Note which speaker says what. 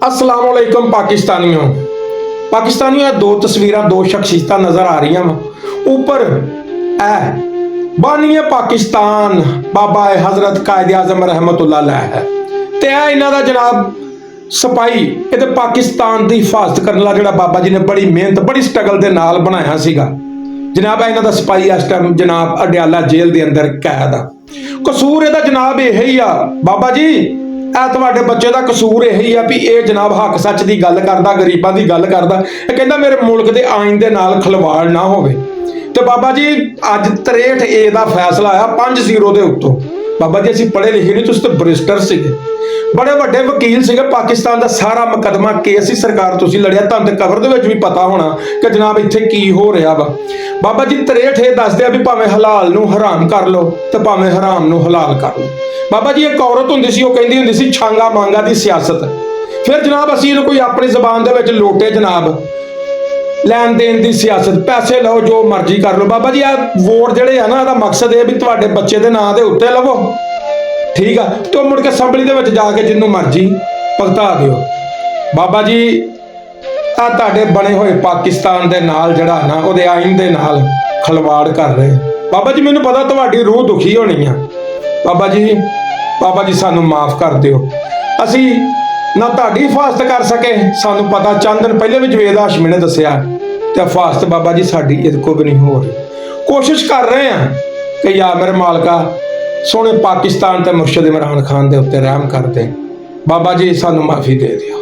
Speaker 1: अस्सलाम वालेकुम पाकिस्तानियों दो तस्वीरां दो शख्सियत नजर आ रही हैं ऊपर ए बानिए पाकिस्तान बाबा हजरत कायद आजम रहमतुल्लाह अलैह है ते इन्हां दा जनाब सिपाही इहदे पाकिस्तान की हिफाजत करने वाला जिहड़ा बाबा जी ने बड़ी मेहनत बड़ी स्ट्रगल दे नाल बनाया सीगा जनाब इन्हां दा सिपाही इस टाइम जनाब अडियाला जेल के अंदर कैद आ कसूर इहदा जनाब यही आ बाबा जी ਤੁਹਾਡੇ ਬੱਚੇ ਦਾ ਕਸੂਰ ਇਹੀ ਆ ਵੀ ਇਹ ਜਨਾਬ ਹੱਕ ਸੱਚ ਦੀ ਗੱਲ ਕਰਦਾ ਗਰੀਬਾਂ ਦੀ ਗੱਲ ਕਰਦਾ ਇਹ ਕਹਿੰਦਾ ਮੇਰੇ ਮੁਲਕ ਦੇ ਆਇਨ ਦੇ ਨਾਲ ਖਲਵਾੜ ਨਾ ਹੋਵੇ ਤੇ ਬਾਬਾ ਜੀ ਅੱਜ 63A ਦਾ ਫੈਸਲਾ ਆਇਆ 5-0 ਦੇ ਉੱਤੋਂ ਬਾਬਾ ਜੀ ਅਸੀਂ ਪੜ੍ਹੇ ਲਿਖੇ ਨਹੀਂ ਤੁਸੀਂ ਤਾਂ ਬਰਿਸਟਰ ਸੀਗੇ बड़े वड्डे वकील सीगे पाकिस्तान का सारा मुकदमा केस ही सरकार तुसीं लड़िया तुहानूं ते कवर दे विच भी पता होना कि जनाब इत्थे की हो रहा वा बाबा जी 63 ये दसदे आ भी भावें हलाल नूं हराम कर लो ते भावें हराम नूं हलाल कर लो बाबा जी एक औरत हुंदी सी ओह कहिंदी हुंदी सी छांगा मांगा दी सियासत फिर जनाब असीं इहनूं कोई अपनी ज़बान दे विच लोटे जनाब लैन देन की सियासत पैसे लो जो मर्जी कर लो बाबा जी आ वोट जिहड़े आ ना इहदा मकसद ये भी तुहाडे बच्चे दे नां दे उत्ते लवो ठीक है तो मुड़ के असैंबली दे विच जाके जिन्नू मर्जी भगता दिओ बाबा जी आ तुहाडे बने हुए पाकिस्तान दे नाल जिहड़ा ना उहदे आइन दे नाल खलवाड़ कर रहे बाबा जी मैनूं पता तुहाडी रूह दुखी होनी आ बाबा जी सानूं माफ़ कर दिओ असीं ना तुहाडी हिफाजत कर सके सानूं पता चंद दिन पहले भी जवेद हाशमी ने दस्सिया ते हिफाजत बाबा जी साडी इहदे कोल भी नहीं हो रही कोशिश कर रहे हैं कि या मेरे मालका सोने पाकिस्तान ते मुर्शद इमरान खान दे उत्ते रहम कर दे बाबा जी सानू माफ़ी दे दिओ।